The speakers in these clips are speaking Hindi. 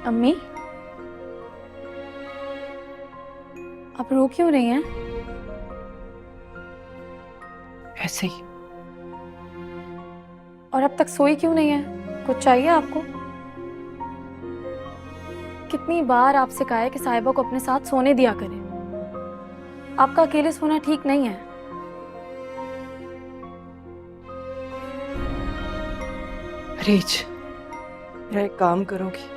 अम्मी, आप रो क्यों रही हैं? ऐसे ही। और अब तक सोई क्यों नहीं है? कुछ चाहिए आपको? कितनी बार आपसे कहा है कि साहिबा को अपने साथ सोने दिया करें। आपका अकेले सोना ठीक नहीं है। रीच, मेरा एक काम करोगी?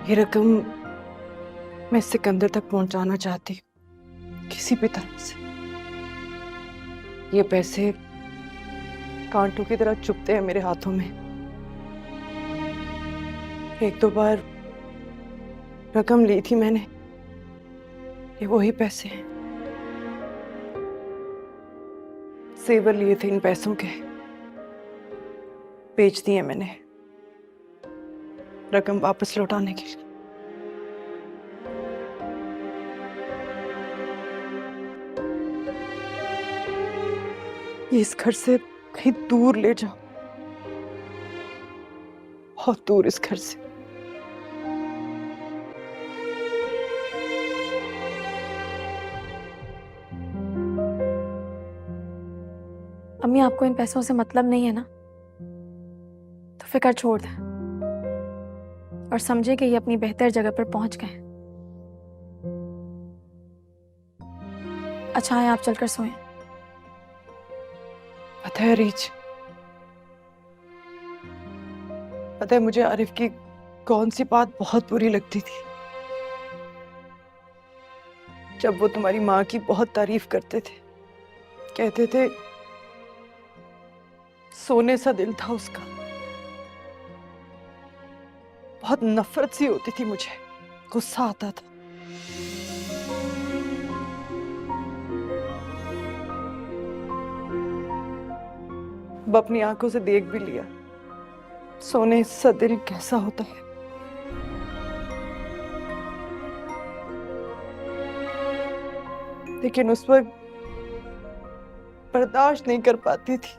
ये रकम मैं सिकंदर तक पहुंचाना चाहती हूँ किसी भी तरह से। ये पैसे कांटों की तरह चुभते हैं मेरे हाथों में। एक दो बार रकम ली थी मैंने, ये वही पैसे हैं। सेवर लिए थे इन पैसों के, बेच दिए मैंने रकम वापस लौटाने के लिए। ये इस घर से कहीं दूर ले जाओ, बहुत दूर इस घर से। अम्मी, आपको इन पैसों से मतलब नहीं है ना? तो फिक्र छोड़ दें और समझे कि ये अपनी बेहतर जगह पर पहुंच गए। अच्छा है, आप चलकर सोएं। पता है रीच, पता है मुझे आरिफ की कौन सी बात बहुत बुरी लगती थी? जब वो तुम्हारी माँ की बहुत तारीफ करते थे, कहते थे सोने सा दिल था उसका। बहुत नफरत सी होती थी मुझे, गुस्सा आता था। अब अपनी आंखों से देख भी लिया सोने सा दिल कैसा होता है। लेकिन उस वक्त बर्दाश्त नहीं कर पाती थी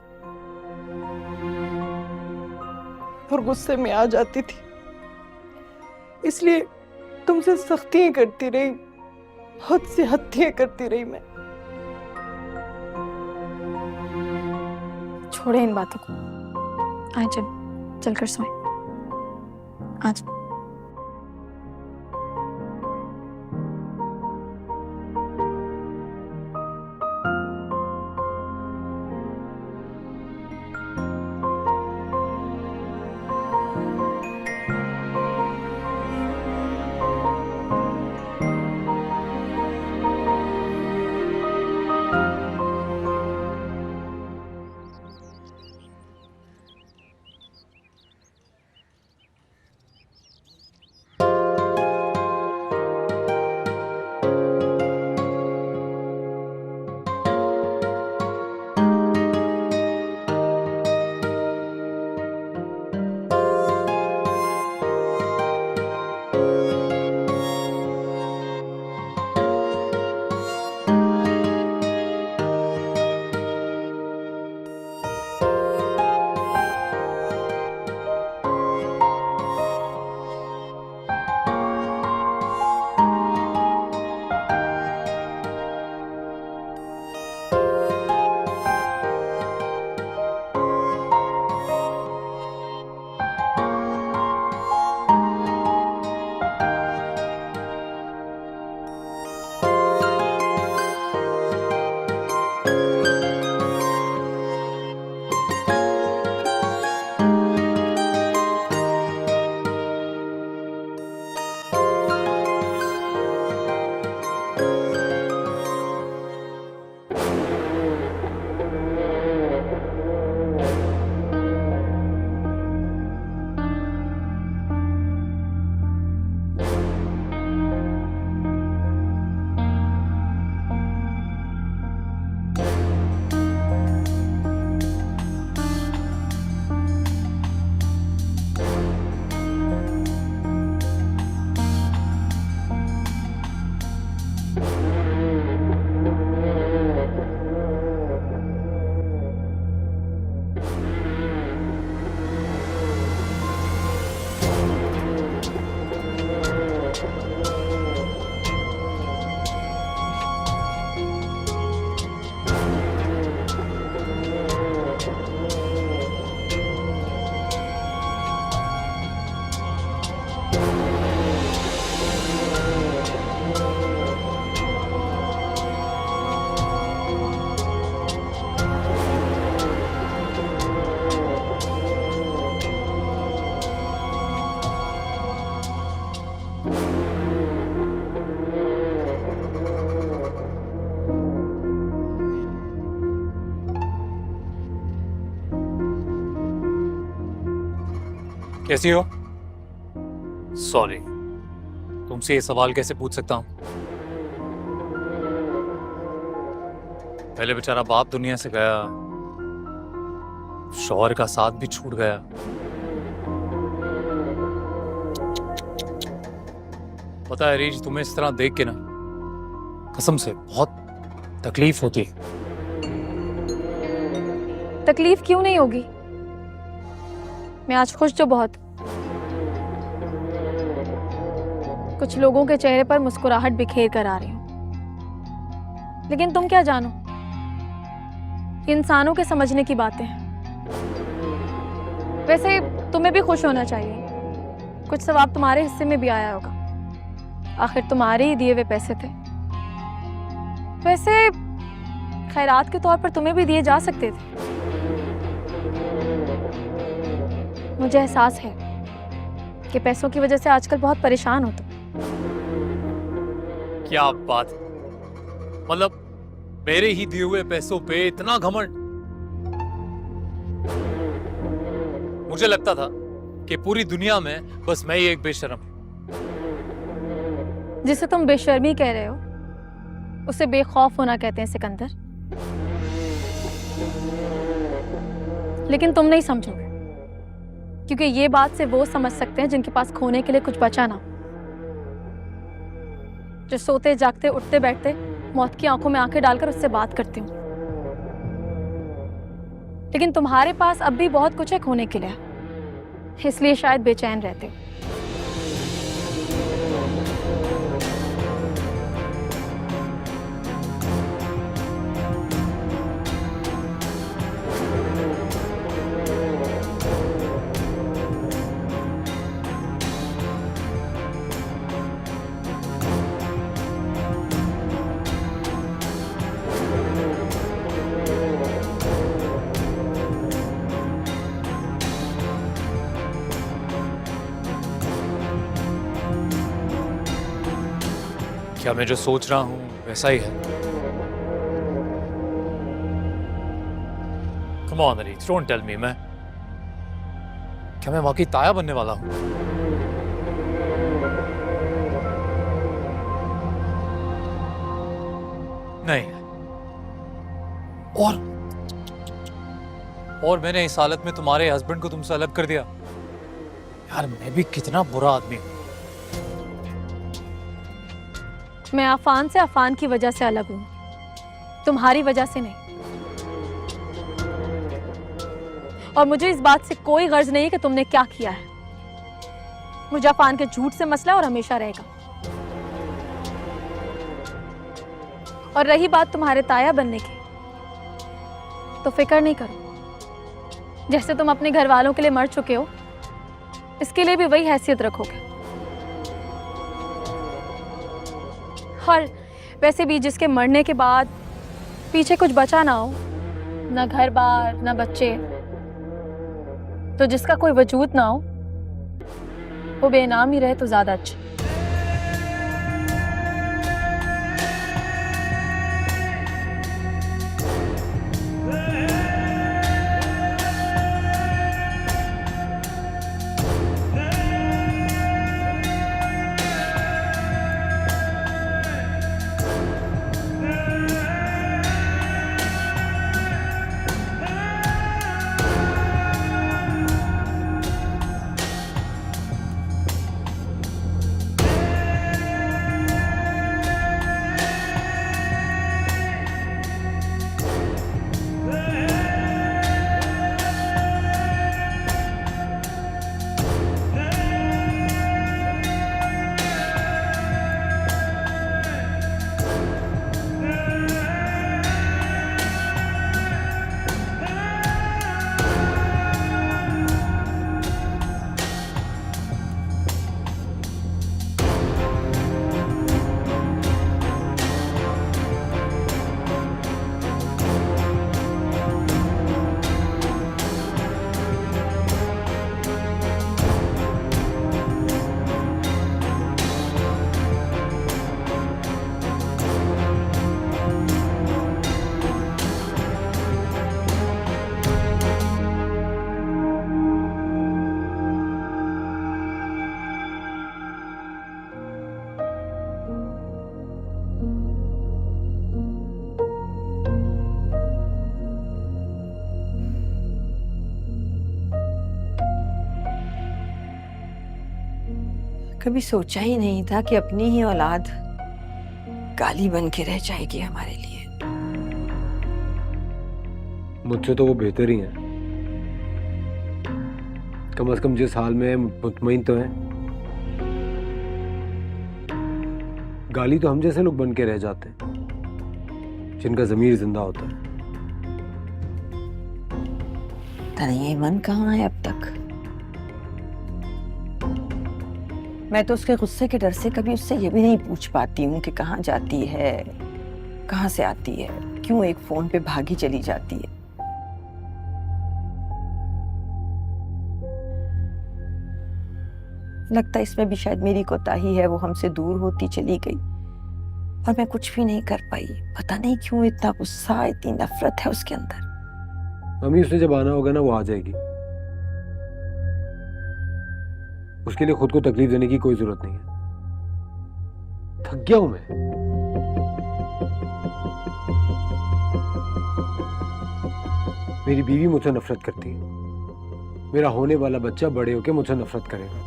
और गुस्से में आ जाती थी, इसलिए तुमसे सख्तियां करती रही, बहुत सी हत्याएं करती रही मैं। छोड़े इन बातों को। आए, चलकर सोएं। आज कैसी हो? सॉरी, तुमसे ये सवाल कैसे पूछ सकता हूं? पहले बेचारा बाप दुनिया से गया, शौहर का साथ भी छूट गया। पता है रीज, तुम्हें इस तरह देख के ना कसम से बहुत तकलीफ होती। तकलीफ क्यों नहीं होगी? मैं आज खुश तो बहुत। कुछ लोगों के चेहरे पर मुस्कुराहट बिखेर कर आ रही हूं, लेकिन तुम क्या जानो, ये इंसानों के समझने की बातें हैं। वैसे तुम्हें भी खुश होना चाहिए, कुछ सवाब तुम्हारे हिस्से में भी आया होगा। आखिर तुम्हारे ही दिए हुए पैसे थे। वैसे खैरात के तौर पर तुम्हें भी दिए जा सकते थे। मुझे एहसास है कि पैसों की वजह से आजकल बहुत परेशान हो तुम। क्या बात है? मतलब मेरे ही दिए हुए पैसों पे इतना घमंड? मुझे लगता था कि पूरी दुनिया में बस मैं ही एक बेशर्म हूं। जिसे तुम बेशर्मी कह रहे हो उसे बेखौफ होना कहते हैं सिकंदर। लेकिन तुम नहीं समझोगे, क्योंकि ये बात से वो समझ सकते हैं जिनके पास खोने के लिए कुछ बचा ना, जो सोते जागते उठते बैठते मौत की आंखों में आंखें डालकर उससे बात करती हूँ। लेकिन तुम्हारे पास अब भी बहुत कुछ है खोने के लिए, इसलिए शायद बेचैन रहते हो। क्या मैं जो सोच रहा हूं वैसा ही है? कम ऑन रीज, डोंट टेल मी। क्या मैं वाकई ताया बनने वाला हूं? नहीं। और मैंने इस हालत में तुम्हारे हस्बैंड को तुमसे अलग कर दिया। यार मैं भी कितना बुरा आदमी हूं। मैं आफान से आफान की वजह से अलग हूं, तुम्हारी वजह से नहीं। और मुझे इस बात से कोई गर्ज नहीं कि तुमने क्या किया है। मुझे आफान के झूठ से मसला और हमेशा रहेगा। और रही बात तुम्हारे ताया बनने की, तो फिक्र नहीं करो। जैसे तुम अपने घर वालों के लिए मर चुके हो, इसके लिए भी वही हैसियत रखोगे। और वैसे भी जिसके मरने के बाद पीछे कुछ बचा ना हो, ना घर बार ना बच्चे, तो जिसका कोई वजूद ना हो, वो बेनाम ही रहे तो ज्यादा अच्छा। कभी सोचा ही नहीं था कि अपनी ही औलाद गाली बन के रह जाएगी हमारे लिए। मुझसे तो वो बेहतर ही हैं। कम से कम जिस हाल में है मुतमईन तो है। गाली तो हम जैसे लोग बन के रह जाते हैं जिनका ज़मीर जिंदा होता है। ये मन कहाँ है अब तक? मैं तो उसके गुस्से के डर से कभी उससे ये भी नहीं पूछ पाती हूँ कि कहाँ जाती है, कहाँ से आती है, क्यों एक फोन पे भागी चली जाती है। लगता है इसमें भी शायद मेरी कोताही है, वो हमसे दूर होती चली गई और मैं कुछ भी नहीं कर पाई। पता नहीं क्यों इतना गुस्सा, इतनी नफरत है उसके अंदर। मम्मी, उसने जब आना होगा ना वो आ जाएगी। उसके लिए खुद को तकलीफ देने की कोई जरूरत नहीं है। थक गया हूं मैं। मेरी बीवी मुझसे नफरत करती है, मेरा होने वाला बच्चा बड़े होकर मुझसे नफरत करेगा।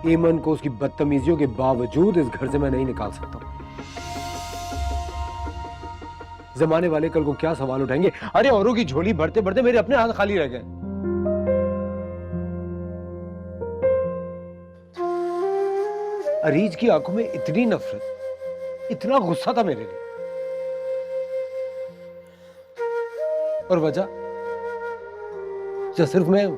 ईमन को उसकी बदतमीजियों के बावजूद इस घर से मैं नहीं निकाल सकता। जमाने वाले कल को क्या सवाल उठाएंगे? अरे औरों की झोली भरते भरते मेरे अपने हाथ खाली रह गए। अरीज की आंखों में इतनी नफरत, इतना गुस्सा था मेरे लिए, और वजह सिर्फ मैं हूं।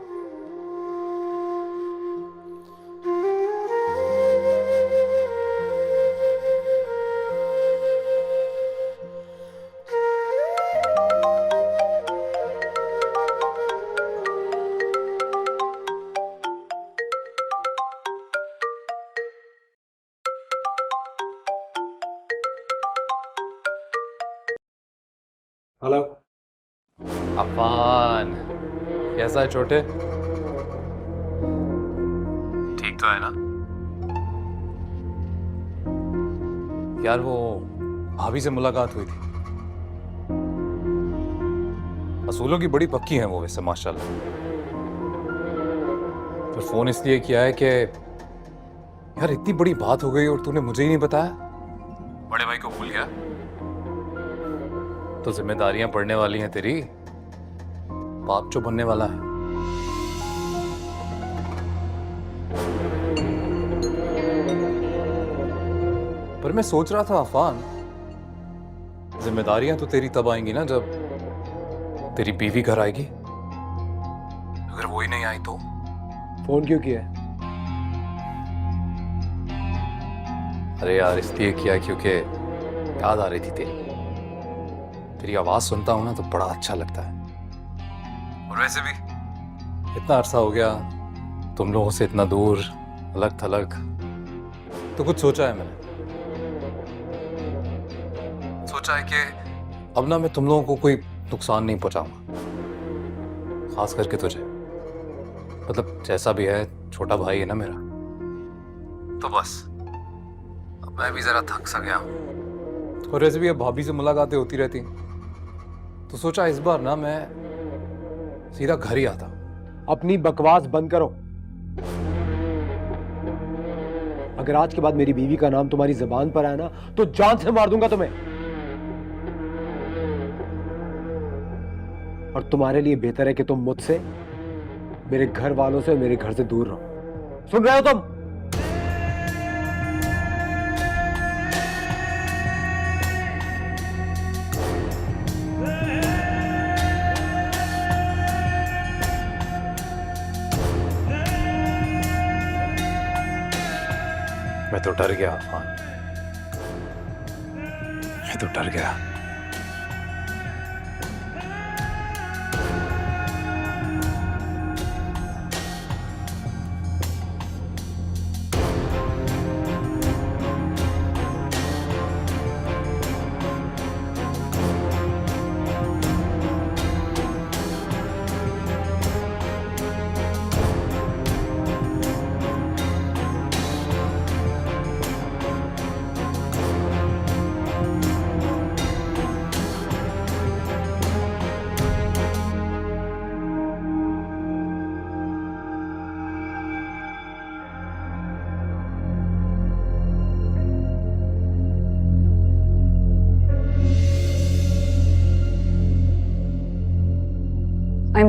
हेलो अफान, कैसा है छोटे? ठीक तो है ना? यार वो भाभी से मुलाकात हुई थी। असूलों की बड़ी पक्की हैं वो वैसे माशाल्लाह। फिर फोन इसलिए किया है कि यार इतनी बड़ी बात हो गई और तूने मुझे ही नहीं बताया। बड़े भाई को भूल गया? तो जिम्मेदारियां पड़ने वाली हैं तेरी, बाप जो बनने वाला है। पर मैं सोच रहा था अफान, जिम्मेदारियां तो तेरी तब आएंगी ना जब तेरी बीवी घर आएगी। अगर वो ही नहीं आई तो? फोन क्यों किया? अरे यार इसलिए किया क्योंकि याद आ रही थी तेरी आवाज सुनता हूं ना तो बड़ा अच्छा लगता है। और वैसे भी इतना अरसा हो गया तुम लोगों से इतना दूर, अलग थलग, तो कुछ सोचा है मैंने। सोचा है कि अब ना मैं तुम लोगों को कोई नुकसान नहीं पहुंचाऊंगा, खास करके तुझे। मतलब जैसा भी है छोटा भाई है ना मेरा, तो बस अब मैं भी जरा थक सा गया हूं। और वैसे भी अब भाभी से मुलाकातें होती रहती, तो सोचा इस बार ना मैं सीधा घर ही आता। अपनी बकवास बंद करो। अगर आज के बाद मेरी बीवी का नाम तुम्हारी जुबान पर आया ना तो जान से मार दूंगा तुम्हें। और तुम्हारे लिए बेहतर है कि तुम मुझसे, मेरे घर वालों से, मेरे घर से दूर रहो। सुन रहे हो तुम? मैं तो डर गया अफान, मैं तो डर गया।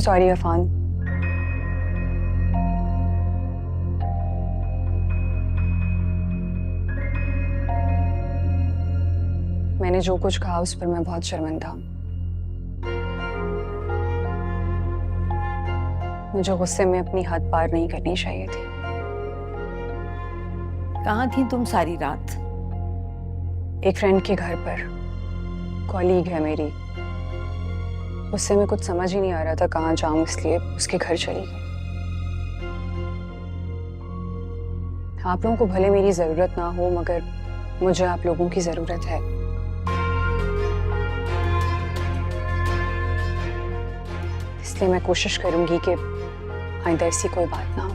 सॉरी इरफान। मैंने जो कुछ कहा उस पर मैं बहुत शर्मिंदा हूं। मुझे गुस्से में अपनी हद पार नहीं करनी चाहिए थी। कहाँ थी तुम सारी रात? एक फ्रेंड के घर पर, कॉलीग है मेरी, उससे मैं कुछ समझ ही नहीं आ रहा था कहाँ जाऊं, इसलिए उसके घर चली गई। आप लोगों को भले मेरी जरूरत ना हो, मगर मुझे आप लोगों की जरूरत है। इसलिए मैं कोशिश करूंगी कि आइंदा ऐसी कोई बात ना हो।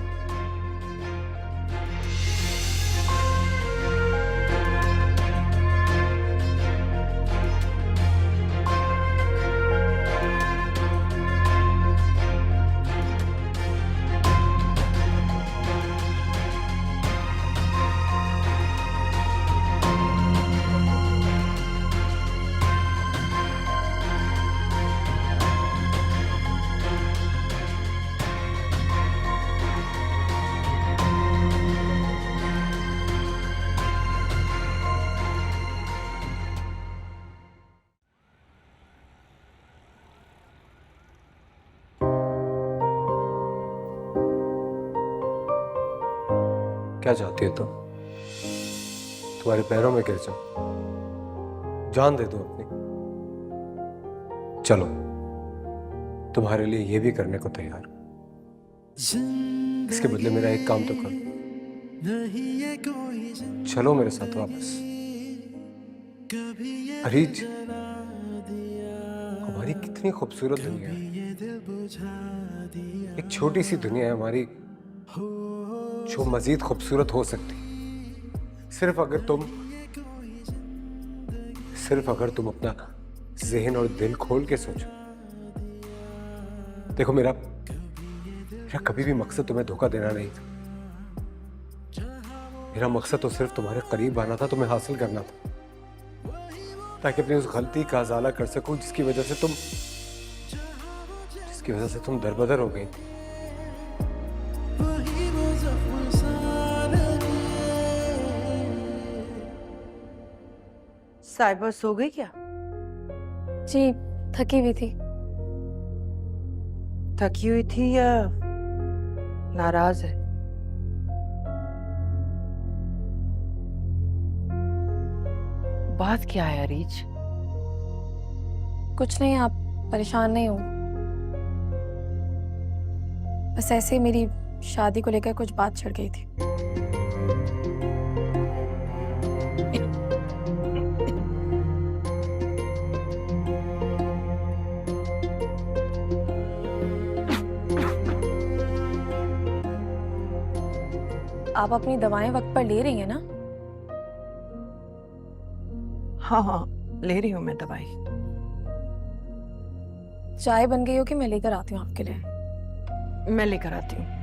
क्या चाहती है तुम? तुम्हारे पैरों में गिर जाओ, जान दे दो अपनी। चलो, तुम्हारे लिए ये भी करने को तैयार हूं। इसके बदले मेरा एक काम तो करो, चलो मेरे साथ वापस। अरीज, हमारी कितनी खूबसूरत दुनिया है। एक छोटी सी दुनिया है हमारी, जो मजीद खूबसूरत हो सकती, सिर्फ अगर तुम अपना जहन और दिल खोल के सोचो। देखो, मेरा कभी भी मकसद तुम्हें धोखा देना नहीं था। मेरा मकसद तो सिर्फ तुम्हारे करीब आना था, तुम्हें हासिल करना था, ताकि अपनी उस गलती का अजाला कर सकूं जिसकी वजह से तुम दरबदर हो गई थी। साहिबा सो गई क्या? जी, थकी हुई थी। थकी हुई थी या नाराज है? बात क्या है अरीज? कुछ नहीं, आप परेशान नहीं हो। बस ऐसे ही मेरी शादी को लेकर कुछ बात छिड़ गई थी। आप अपनी दवाएं वक्त पर ले रही हैं ना? हाँ, ले रही हूँ मैं दवाई। चाय बन गई हो कि मैं लेकर आती हूँ आपके लिए? मैं लेकर आती हूँ।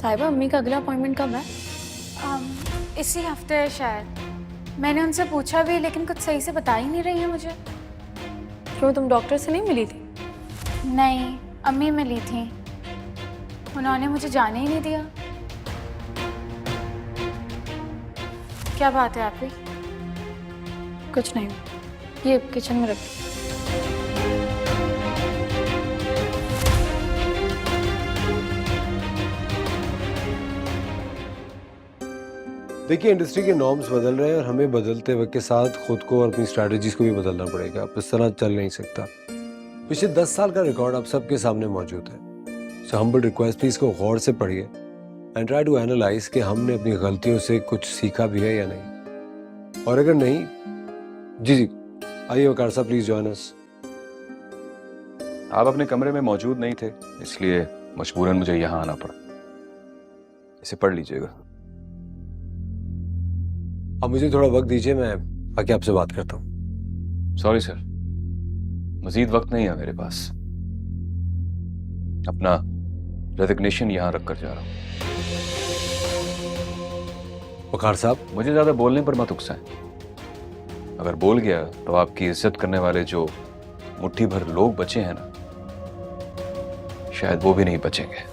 साहिबा, अम्मी का अगला अपॉइंटमेंट कब है? इसी हफ्ते है शायद। मैंने उनसे पूछा भी लेकिन कुछ सही से बता ही नहीं रही है मुझे। क्यों, तुम डॉक्टर से नहीं मिली थी? नहीं, अम्मी मिली थी, उन्होंने मुझे जाने ही नहीं दिया। क्या बात है आपकी? कुछ नहीं, ये किचन में रखी। देखिए, इंडस्ट्री के नॉर्म्स बदल रहे हैं और हमें बदलते वक्त के साथ खुद को और अपनी स्ट्रैटेजीज को भी बदलना पड़ेगा। अब इस तरह चल नहीं सकता। पिछले 10 साल का रिकॉर्ड आप सबके सामने मौजूद है। सो हम्बल रिक्वेस्ट, प्लीज को गौर से पढ़िए एंड ट्राई टू एनालाइज कि हमने अपनी गलतियों से कुछ सीखा भी है या नहीं। और अगर नहीं, जी आइए वकार साहब, प्लीज जॉइन अस। आप अपने कमरे में मौजूद नहीं थे, इसलिए मजबूरन मुझे यहाँ आना पड़ा। इसे पढ़ लीजिएगा। अब मुझे थोड़ा वक्त दीजिए, मैं आके आपसे बात करता हूँ। सॉरी सर, मजीद वक्त नहीं है मेरे पास। अपना रेजिग्नेशन यहाँ रख कर जा रहा हूँ। वकार साहब, मुझे ज्यादा बोलने पर मत उकसाएं। अगर बोल गया तो आपकी इज्जत करने वाले जो मुट्ठी भर लोग बचे हैं ना, शायद वो भी नहीं बचेंगे।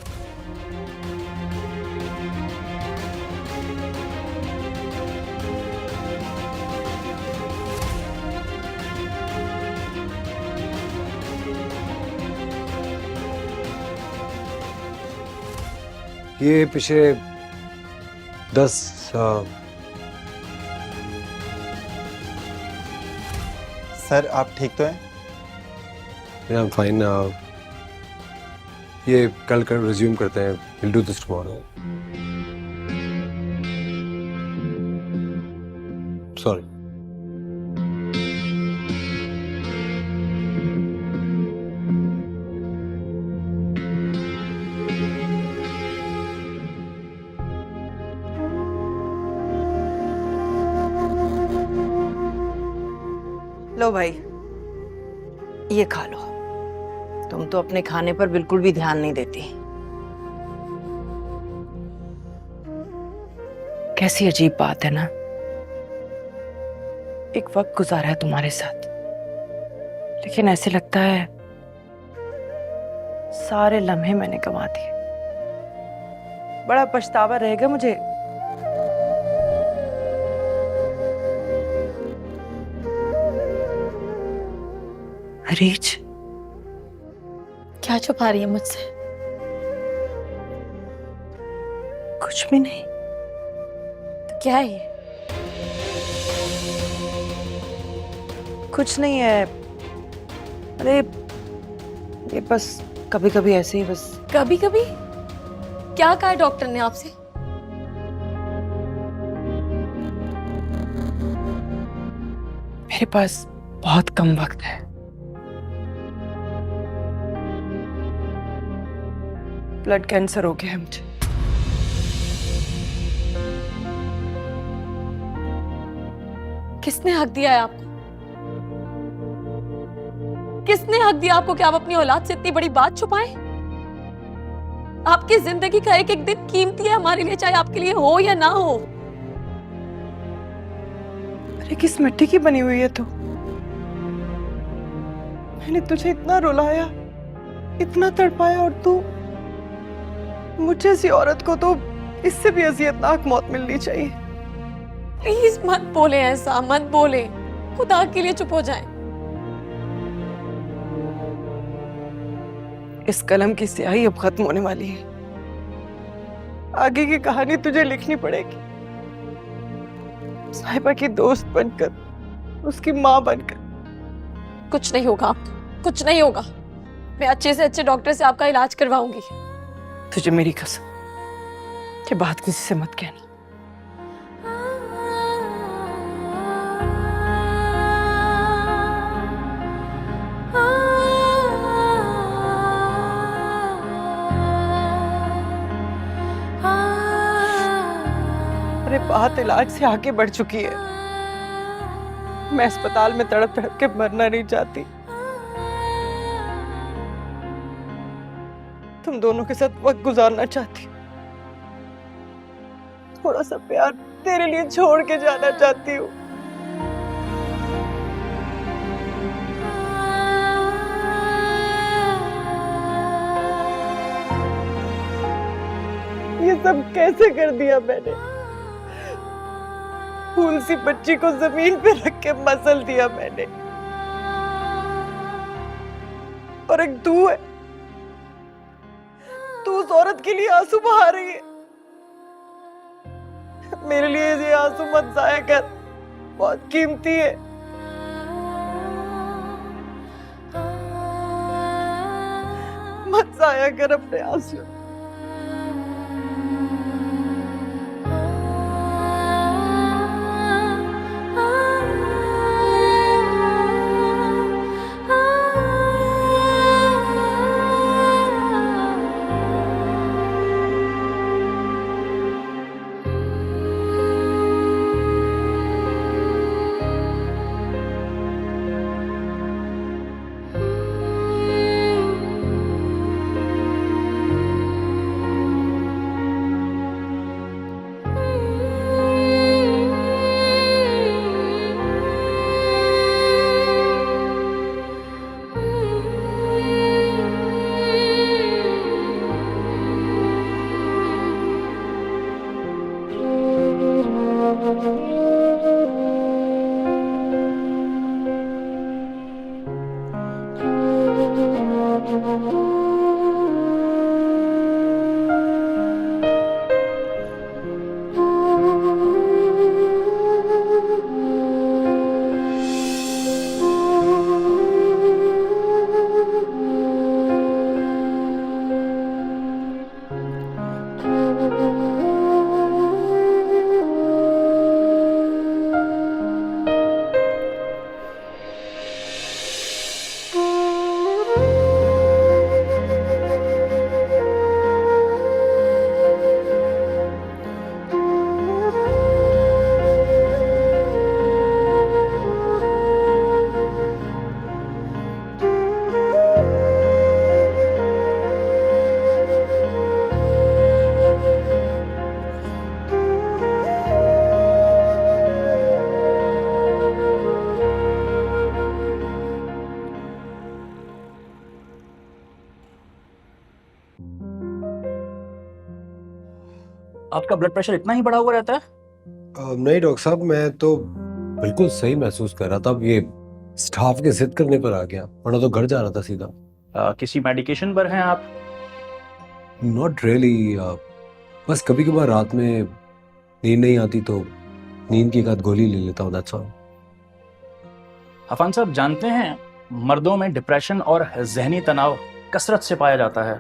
ये पिछले 10 सर आप ठीक तो हैं? I am fine. ये कल रिज्यूम करते हैं। Will do this tomorrow. Sorry. लो भाई, ये खा लो। तुम तो अपने खाने पर बिल्कुल भी ध्यान नहीं देती। कैसी अजीब बात है ना, एक वक्त गुजारा है तुम्हारे साथ, लेकिन ऐसे लगता है सारे लम्हे मैंने गंवा दिए। बड़ा पछतावा रहेगा मुझे। रीच, क्या छुपा रही है मुझसे? कुछ भी नहीं। तो क्या है ये? कुछ नहीं है। अरे ये बस कभी कभी ऐसे ही बस। कभी कभी? क्या कहा डॉक्टर ने आपसे? मेरे पास बहुत कम वक्त है। ब्लड कैंसर हो गया है मुझे। किसने हक दिया है आपको? किसने हक दिया आपको कि आप अपनी औलाद से इतनी बड़ी बात छुपाएं? आपकी जिंदगी का एक एक दिन कीमती है हमारे लिए, चाहे आपके लिए हो या ना हो। अरे किस मिट्टी की बनी हुई है तू? मैंने तुझे इतना रुलाया, इतना तड़पाया, और तू मुझे ऐसी औरत को तो इससे भी अजियतनाक मौत मिलनी चाहिए। प्लीज मत बोले ऐसा, मत बोले। खुदा के लिए चुप हो जाएं। इस कलम की स्याही अब खत्म होने वाली है। आगे की कहानी तुझे लिखनी पड़ेगी, साहिबा की दोस्त बनकर, उसकी माँ बनकर। कुछ नहीं होगा आपको, कुछ नहीं होगा। मैं अच्छे से अच्छे डॉक्टर से आपका इलाज करवाऊंगी। तुझे मेरी कसम, ये बात किसी से मत कहनी। अरे बात इलाज से आगे बढ़ चुकी है। मैं अस्पताल में तड़प तड़प के मरना नहीं चाहती। तुम दोनों के साथ वक्त गुजारना चाहती। थोड़ा सा प्यार तेरे लिए छोड़ के जाना चाहती हूँ। ये सब कैसे कर दिया मैंने? फूल सी बच्ची को जमीन पे रख के मसल दिया मैंने। और एक तू है, तू उस औरत के लिए आंसू बहा रही है। मेरे लिए ये आंसू मत जाया कर, बहुत कीमती है। मत जाया कर अपने आंसू। आपका ब्लड प्रेशर इतना ही बढ़ा हुआ रहता है? नहीं डॉक्टर साहब, मैं तो बिल्कुल सही महसूस कर रहा था। अब ये स्टाफ के जिद करने पर आ गया, वरना तो घर जा रहा था सीधा। किसी मेडिकेशन पर हैं आप? नॉट रियली, बस कभी कभार रात में नींद नहीं आती तो नींद की एक आध गोली ले लेता हूँ, दैट्स ऑल। अफान साहब, जानते हैं मर्दों में डिप्रेशन और जहनी तनाव कसरत से पाया जाता है।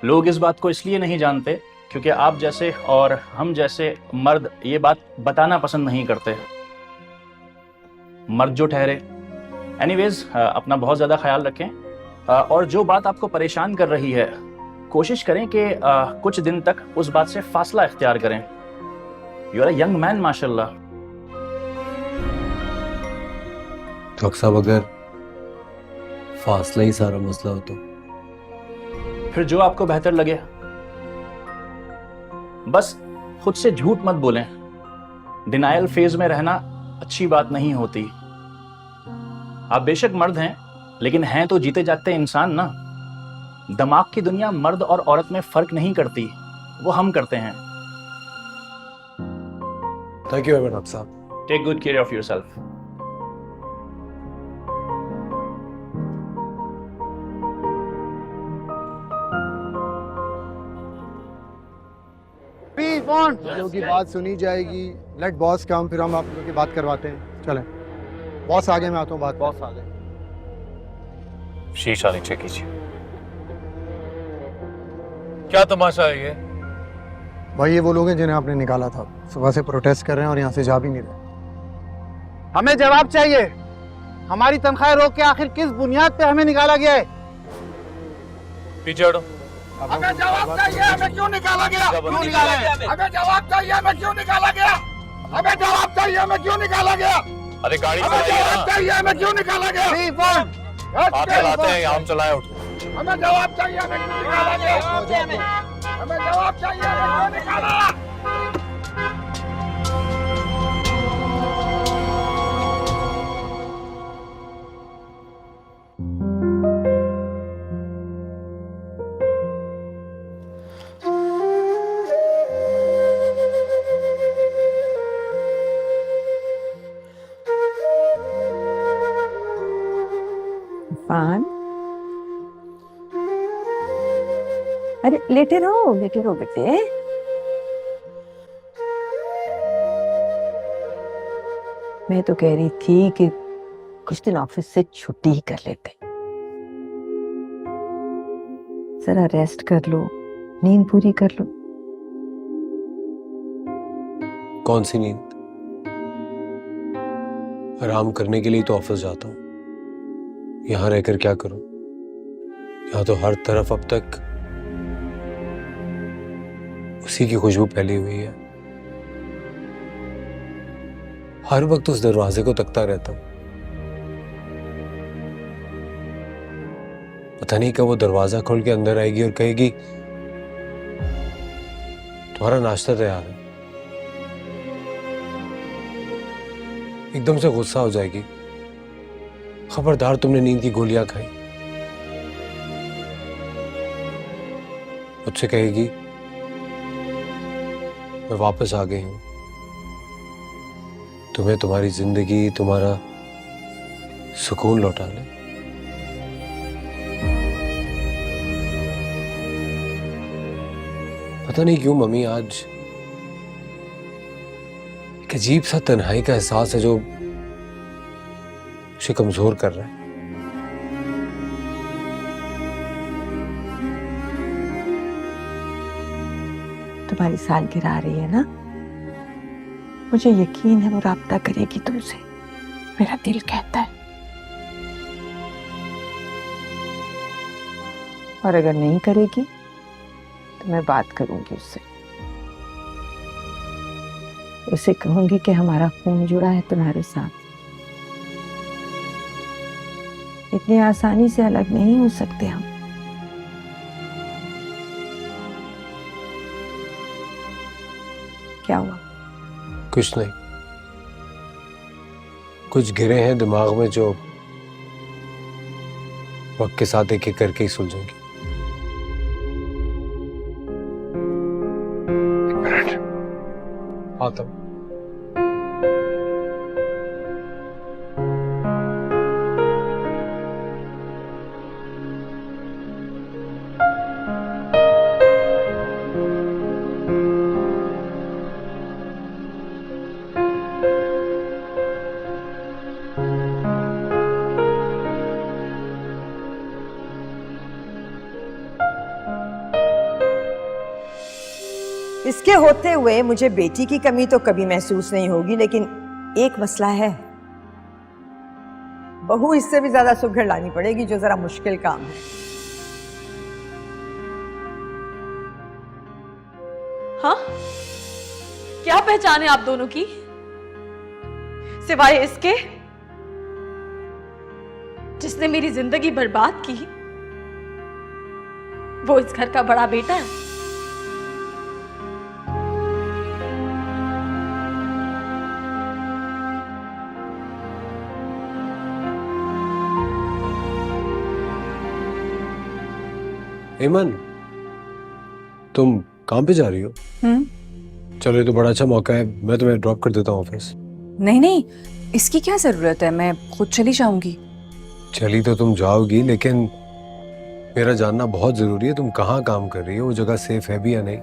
लोग इस बात को इसलिए नहीं जानते क्योंकि आप जैसे और हम जैसे मर्द ये बात बताना पसंद नहीं करते। मर्द जो ठहरे। एनीवेज, अपना बहुत ज़्यादा ख्याल रखें, और जो बात आपको परेशान कर रही है कोशिश करें कि कुछ दिन तक उस बात से फासला इख्तियार करें। You are a young man माशाल्लाह। डॉक्टर साहब, अगर फासला ही सारा मसला हो तो फिर जो आपको बेहतर लगे। बस खुद से झूठ मत बोलें। डिनायल फेज में रहना अच्छी बात नहीं होती। आप बेशक मर्द हैं, लेकिन हैं तो जीते जागते इंसान ना। दिमाग की दुनिया मर्द और औरत में फर्क नहीं करती, वो हम करते हैं। Thank you very much doctor साहब। Take good care of yourself. लोगों की बात सुनी जाएगी। लेट बॉस कम, फिर हम आप लोगों की बात करवाते हैं। चलें, बॉस आ गए, मैं आता हूँ। बात बॉस आ गए। शीशा नीचे कीजिए। क्या तमाशा है ये? भाई ये वो लोग हैं जिन्हें आपने निकाला था। सुबह से प्रोटेस्ट कर रहे हैं और यहाँ से जा भी नहीं रहे। हमें जवाब चाहिए। हमारी तनख्वाह रोक के आखिर किस बुनियाद पे हमें निकाला गया है? पीछे हटो। हमें जवाब चाहिए, हमें क्यों निकाला गया? क्यों निकाला गया? हमें जवाब चाहिए, हमें क्यों निकाला गया? हमें जवाब चाहिए, हमें क्यों निकाला गया? अरे गाड़ी हमें चलाइए जवाब ना। चाहिए, हमें क्यों निकाला गया? आप चलाते हैं, हम चलाए उठो। हमें जवाब चाहिए, हमें क्यों निकाला गया? हमें जवाब चाहिए, हमें क्यों निकाला? इरफान, अरे लेटे रहो बेटे। मैं तो कह रही थी कि कुछ दिन ऑफिस से छुट्टी ही कर लेते, जरा रेस्ट कर लो, नींद पूरी कर लो। कौन सी नींद? आराम करने के लिए तो ऑफिस जाता हूँ, यहाँ रहकर क्या करूं? यहाँ तो हर तरफ अब तक उसी की खुशबू फैली हुई है। हर वक्त उस दरवाजे को तकता रहता हूं। पता नहीं कब वो दरवाजा खोल के अंदर आएगी और कहेगी तुम्हारा नाश्ता तैयार है। एकदम से गुस्सा हो जाएगी, खबरदार तुमने नींद की गोलियां खाई। मुझसे कहेगी मैं वापस आ गई हूं, तुम्हें तुम्हारी जिंदगी, तुम्हारा सुकून लौटा ले। पता नहीं क्यों मम्मी आज एक अजीब सा तन्हाई का एहसास है जो उसे कमजोर कर रहा है। तुम्हारी सालगिरह आ रही है ना, मुझे यकीन है वो राब्ता करेगी तुमसे, मेरा दिल कहता है। और अगर नहीं करेगी तो मैं बात करूंगी उससे, उसे कहूंगी कि हमारा खून जुड़ा है तुम्हारे साथ, इतनी आसानी से अलग नहीं हो सकते हम। क्या हुआ? कुछ नहीं, कुछ गिरे हैं दिमाग में जो वक्त के साथ एक एक करके ही सुलझेंगे। आता हूं। इसके होते हुए मुझे बेटी की कमी तो कभी महसूस नहीं होगी, लेकिन एक मसला है, बहू इससे भी ज्यादा सुघड़ लानी पड़ेगी, जो जरा मुश्किल काम है। हाँ, क्या पहचान है आप दोनों की, सिवाय इसके जिसने मेरी जिंदगी बर्बाद की? वो इस घर का बड़ा बेटा है। एमन, तुम काम पे जा रही हो? चलो ये तो बड़ा अच्छा मौका है, मैं तुम्हें ड्रॉप कर देता हूँ ऑफिस। नहीं नहीं, इसकी क्या जरूरत है, मैं खुद चली जाऊंगी। चली तो तुम जाओगी, लेकिन मेरा जानना बहुत जरूरी है तुम कहाँ काम कर रही हो, वो जगह सेफ है भी या नहीं।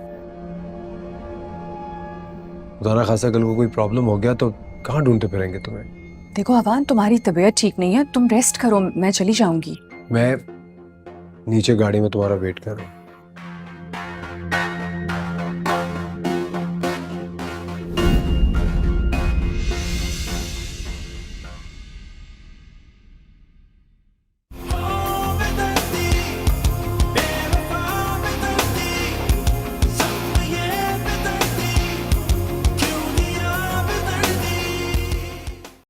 खुदा ना खासा कल को कोई प्रॉब्लम हो गया तो कहाँ ढूंढते फिरेंगे तुम्हें। देखो अवान, तुम्हारी तबीयत ठीक नहीं है, तुम रेस्ट करो, मैं चली जाऊंगी। मैं नीचे गाड़ी में तुम्हारा वेट कर रहा हूँ।